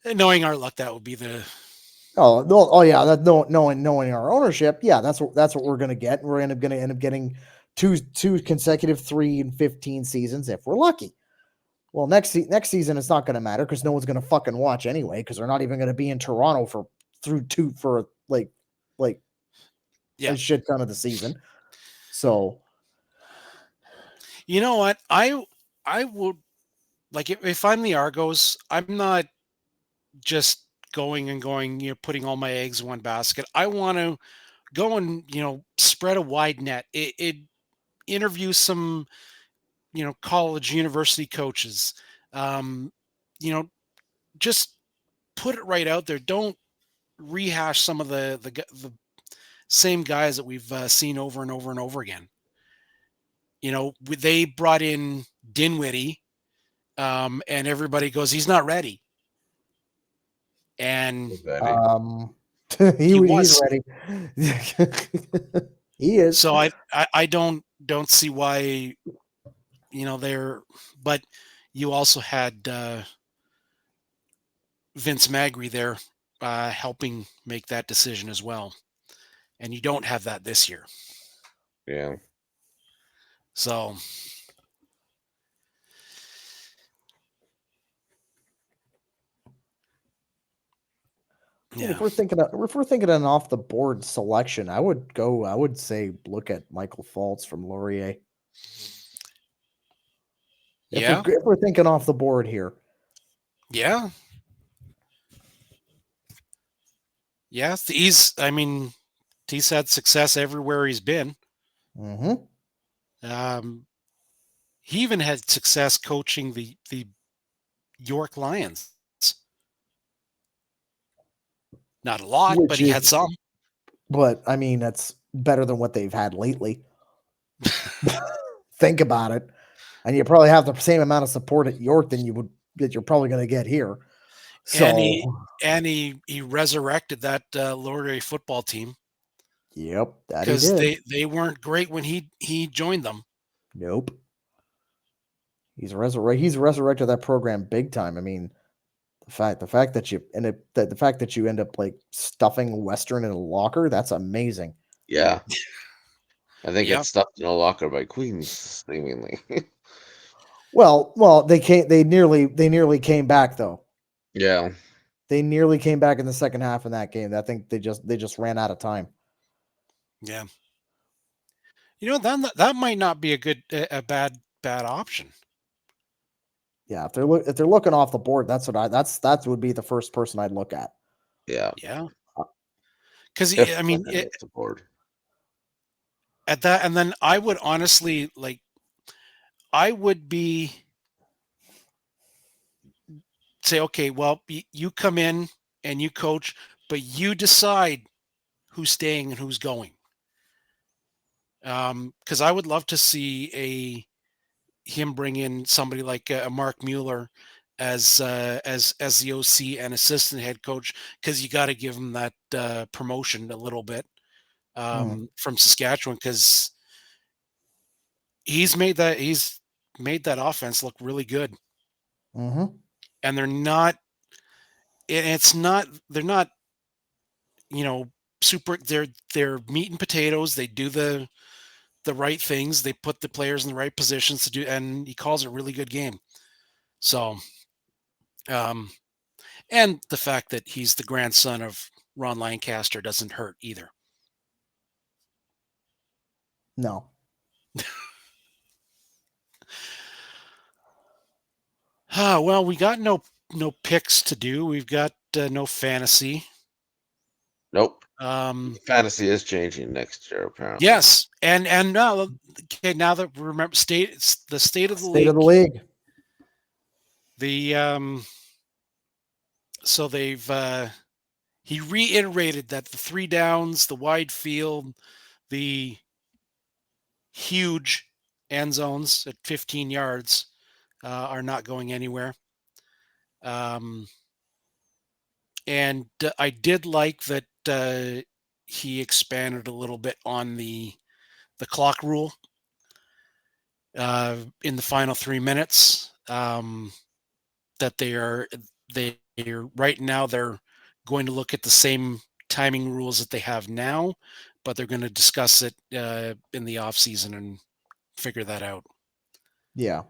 Knowing our luck, that would be the. Knowing our ownership, yeah, that's what we're gonna get. We're gonna end up getting two consecutive 3 and 15 seasons if we're lucky. Well, next season it's not gonna matter because no one's gonna fucking watch anyway because they're not even gonna be in Toronto for a shit ton of the season. So, you know what, I would like if I'm the Argos, I'm not just going, putting all my eggs in one basket. I want to go and, spread a wide net. It interview some, college, university coaches. Just put it right out there. Don't rehash some of the same guys that we've seen over and over and over again. They brought in Dinwiddie, and everybody goes, he's not ready. And he's ready. He is. So I don't see why, but you also had Vince Magri there helping make that decision as well. And you don't have that this year. Yeah. So yeah. If we're thinking an off the board selection, I would say look at Michael Fultz from Laurier. If we're thinking off the board here. Yeah. Yeah, he's had success everywhere he's been. Mm-hmm. He even had success coaching the York Lions. Not a lot, but he had some. But I mean, that's better than what they've had lately. Think about it, and you probably have the same amount of support at York that you're probably going to get here. So, and he resurrected that Laurier football team. Yep, because they weren't great when he joined them. Nope. He's resurrected that program big time. I mean, the fact that you end up like stuffing Western in a locker, that's amazing. Yeah. I think it's stuffed in a locker by Queens, seemingly. Well, they nearly came back though. Yeah. They nearly came back in the second half in that game. I think they just ran out of time. Yeah. That might not be a bad option. Yeah, if they're looking off the board, that would be the first person I'd look at. Yeah. Yeah. Because the board. At that, and then I would honestly I would say, okay, well, you come in and you coach, but you decide who's staying and who's going. Because I would love to see him bring in somebody like a Mark Mueller as the OC and assistant head coach, because you got to give him that promotion a little bit from Saskatchewan, because he's made that offense look really good, Mm-hmm. and they're not. It's not. They're not. Super. They're meat and potatoes. They do the right things. They put the players in the right positions to do, and he calls it a really good game. So, um, and the fact that he's the grandson of Ron Lancaster doesn't hurt either. No. Well, we got no picks to do. We've got no fantasy. Nope. Um, Fantasy is changing next year, apparently. yes, and now, okay, now that we remember the state of the State league. of the league. The so they've he reiterated that the 3 downs, the wide field, the huge end zones at 15 yards are not going anywhere. And I did like that he expanded a little bit on the clock rule in the final 3 minutes. That they're right now they're going to look at the same timing rules that they have now, but they're going to discuss it in the off season and figure that out. Yeah.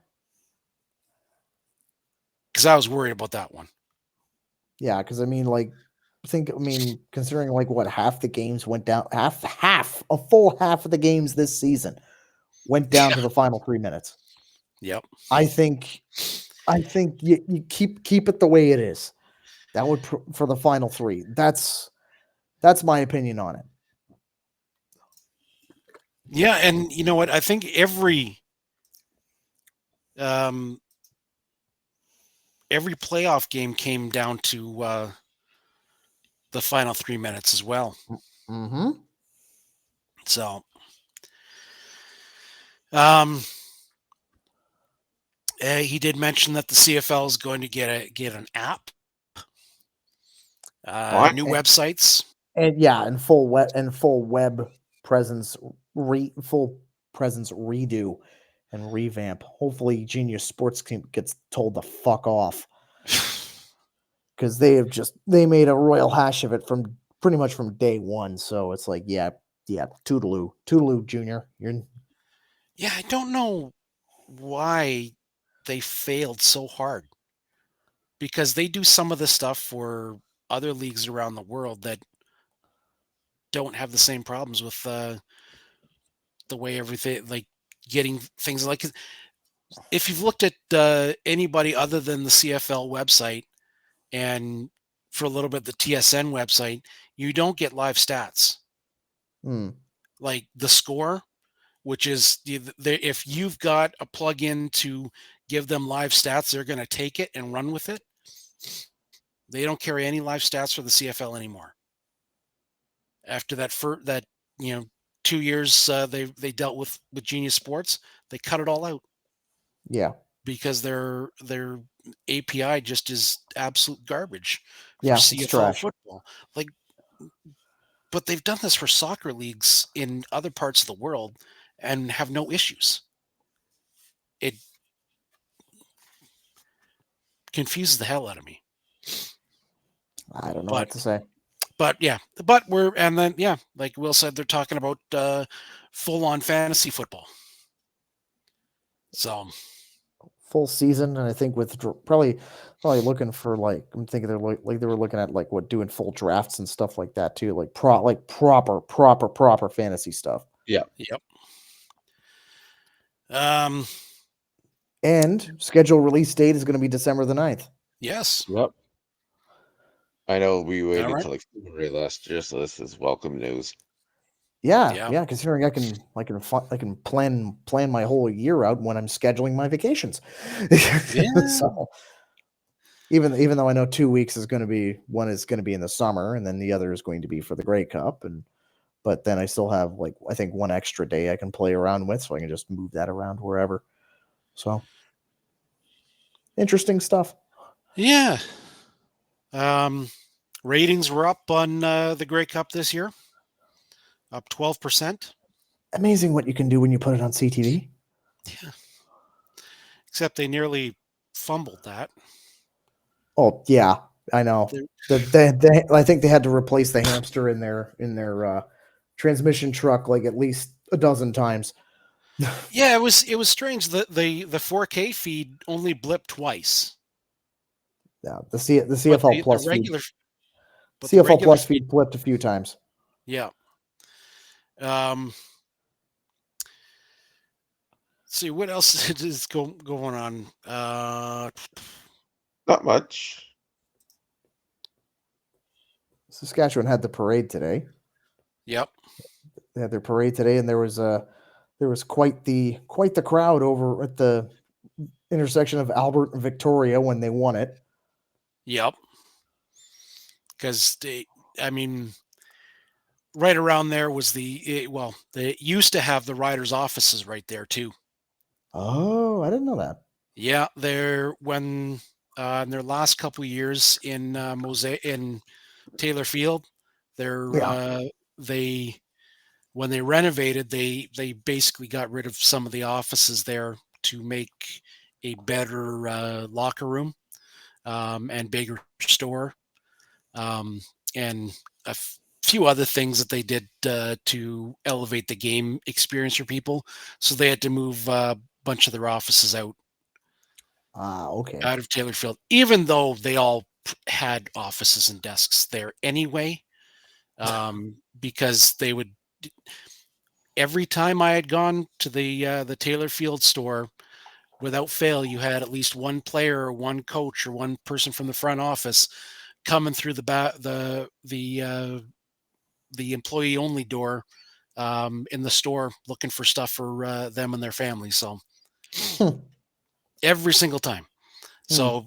Because I was worried about that one. Yeah, because I mean, considering like what half the games went down, a full half of the games this season went down to the final 3 minutes. Yep. I think you keep it the way it is. That would for the final 3. That's my opinion on it. Yeah, and you know what? I think every playoff game came down to the final 3 minutes as well. Mm-hmm. So, he did mention that the CFL is going to get an app, new websites, and full web presence full presence redo and revamp. Hopefully, Genius Sports gets told to fuck off, because they made a royal hash of it from pretty much from day one. So it's like, yeah, toodaloo, Junior. Yeah, I don't know why they failed so hard, because they do some of the stuff for other leagues around the world that don't have the same problems with the way everything, like getting things like, if you've looked at anybody other than the CFL website and for a little bit the TSN website, you don't get live stats. Like the score, which is if you've got a plug-in to give them live stats, they're going to take it and run with it. They don't carry any live stats for the CFL anymore. After that 2 years they dealt with Genius Sports, they cut it all out. Yeah, because their API just is absolute garbage for Yeah, it's CFL trash. football. Like, but they've done this for soccer leagues in other parts of the world and have no issues. It confuses the hell out of me. I don't know what to say. But like Will said, they're talking about full-on fantasy football. So Full season, and I think with probably looking for, like, I'm thinking they're like they were looking at like doing full drafts and stuff like that too, like proper fantasy stuff. Yep. And schedule release date is going to be December the 9th. Yes. Yep. I know we waited All right. till like February last year, so this is welcome news. Yeah. Considering I can plan my whole year out when I'm scheduling my vacations. Yeah. So, Even though I know 2 weeks is going to be one is going to be in the summer, and then the other is going to be for the Grey Cup, but then I still have like I think one extra day I can play around with, so I can just move that around wherever. So interesting stuff. Yeah. Ratings were up on the Grey Cup this year, up 12%. Amazing what you can do when you put it on CTV. Yeah. Except they nearly fumbled that. Oh yeah, I know. I think they had to replace the hamster in their transmission truck like at least a dozen times. Yeah, it was strange. The 4K feed only blipped twice. Yeah, the But CFL the Plus regular feed. but the CFL regular Plus feed, feed flipped a few times. yeah. See what else is going on. Not much. Saskatchewan had the parade today. Yep. They had their parade today, and there was quite the crowd over at the intersection of Albert and Victoria when they won it. Yep. Because I mean, right around there was they used to have the riders' offices right there too. Oh, I didn't know that. Yeah, when in their last couple of years in in Taylor Field, they when they renovated, they basically got rid of some of the offices there to make a better locker room and bigger store, and few other things that they did to elevate the game experience for people. So they had to move a bunch of their offices Okay. out of Taylor Field, even though they all had offices and desks there anyway, because they would. Every time I had gone to the Taylor Field store, without fail, you had at least one player or one coach or one person from the front office coming through the employee only door in the store looking for stuff for them and their families. So every single time. So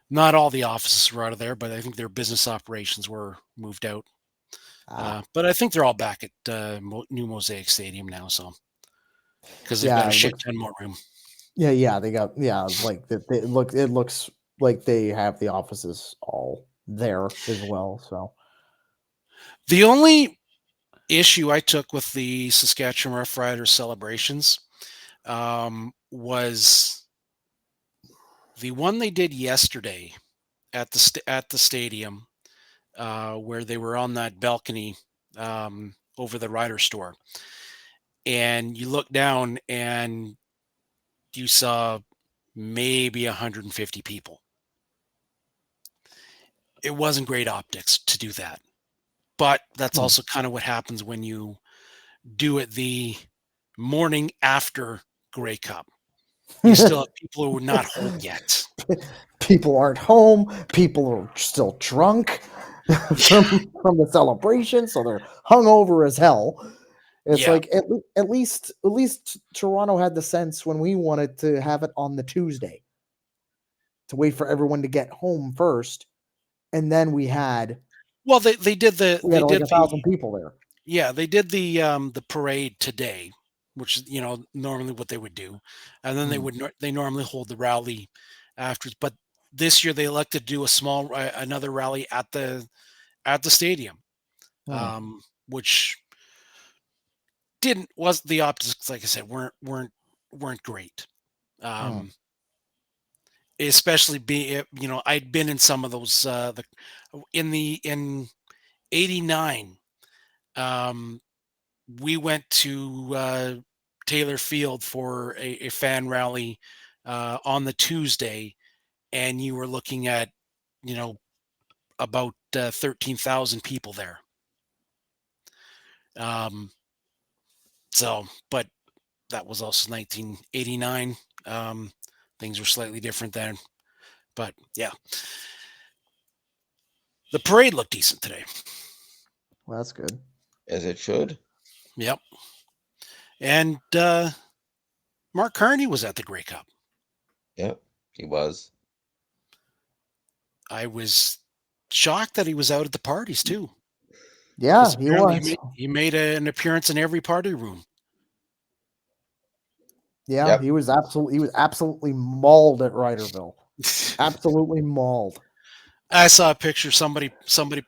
not all the offices were out of there, but I think their business operations were moved out. But I think they're all back at New Mosaic Stadium now. So because they've got a shit ton more room. Yeah, they got like it looks like they have the offices all there as well. So The only issue I took with the Saskatchewan Roughriders celebrations was the one they did yesterday at the stadium, where they were on that balcony over the Rider store, and you look down and you saw maybe 150 people. It wasn't great optics to do that, but that's also kind of what happens when you do it the morning after Grey Cup. You still have people who are not home yet. People aren't home. People are still drunk from the celebration, so they're hungover as hell. It's like at least Toronto had the sense when we wanted to have it on the Tuesday to wait for everyone to get home first, and then we had they did like 1,000 people there. Yeah, they did the parade today, which is normally what they would do, and then they normally hold the rally afterwards. But this year they elected to do another rally at the stadium, which was the optics, like I said, weren't great. Especially I'd been in some of those in '89. We went to Taylor Field for a fan rally on the Tuesday, and you were looking at about 13,000 people there. But that was also 1989. Things were slightly different then, but yeah, the parade looked decent today. Well, that's good. As it should. Yep. And Mark Carney was at the Grey Cup. Yep, he was. I was shocked that he was out at the parties too. Yeah, 'Cause he apparently was. he made an appearance in every party room. Yeah, Yep. he was absolutely mauled at Riderville. Absolutely mauled. I saw a picture. Somebody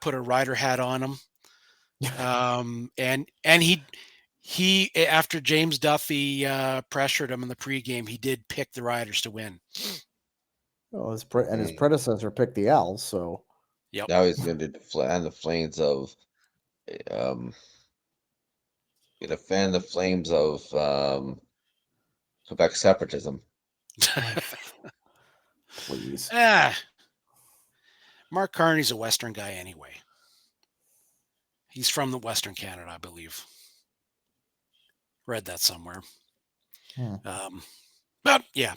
put a Rider hat on him. And he after James Duffy pressured him in the pregame, he did pick the Riders to win. Well, his predecessor picked the Owls, so Yep. Now he's going to fan the flames of Quebec separatism. please. Mark Carney's a Western guy anyway. He's from the Western Canada, I believe. Read that somewhere. But yeah.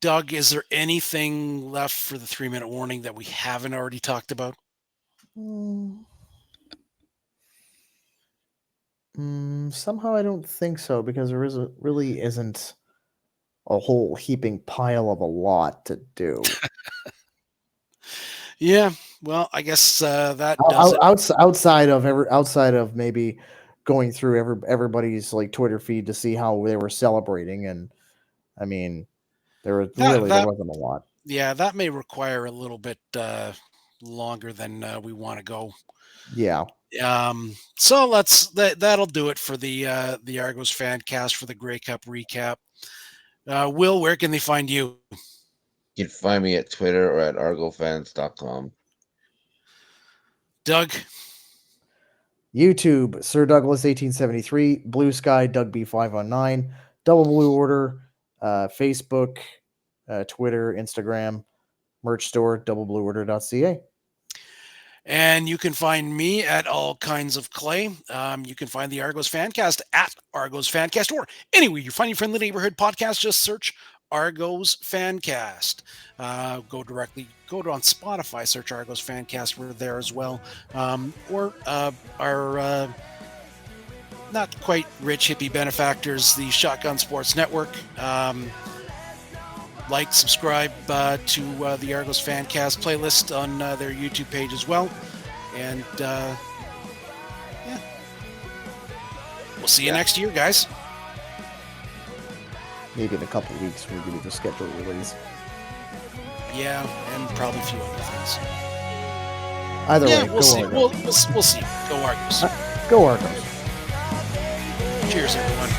Doug, is there anything left for the 3-minute warning that we haven't already talked about? Somehow I don't think so, because there really isn't a whole heaping pile of a lot to do. Yeah, well, I guess that does it. Outside of maybe going through everybody's like Twitter feed to see how they were celebrating, and I mean, there wasn't a lot. Yeah, that may require a little bit longer than we want to go. Yeah. So that'll do it for the Argos fan cast for the Grey Cup recap. Will, where can they find you? You can find me at Twitter or at argofans.com. Doug? YouTube, Sir Douglas 1873, Blue Sky, Doug B519, Double Blue Order, Facebook, Twitter, Instagram, merch store, doubleblueorder.ca. And you can find me at All Kinds of Clay. You can find the Argos Fancast at Argos Fancast, or anywhere you find your friendly neighborhood podcast, just search Argos Fancast. Go to on Spotify, search Argos Fancast. We're there as well. Or our not quite rich hippie benefactors, the Shotgun Sports Network. Like, subscribe to the Argos Fancast playlist on their YouTube page as well. And yeah, we'll see you next year, guys. Maybe in a couple of weeks we'll give the schedule release. Yeah, and probably a few other things. Either way, we'll see. Argos. We'll see. Go Argos. Go Argos. Cheers, everyone.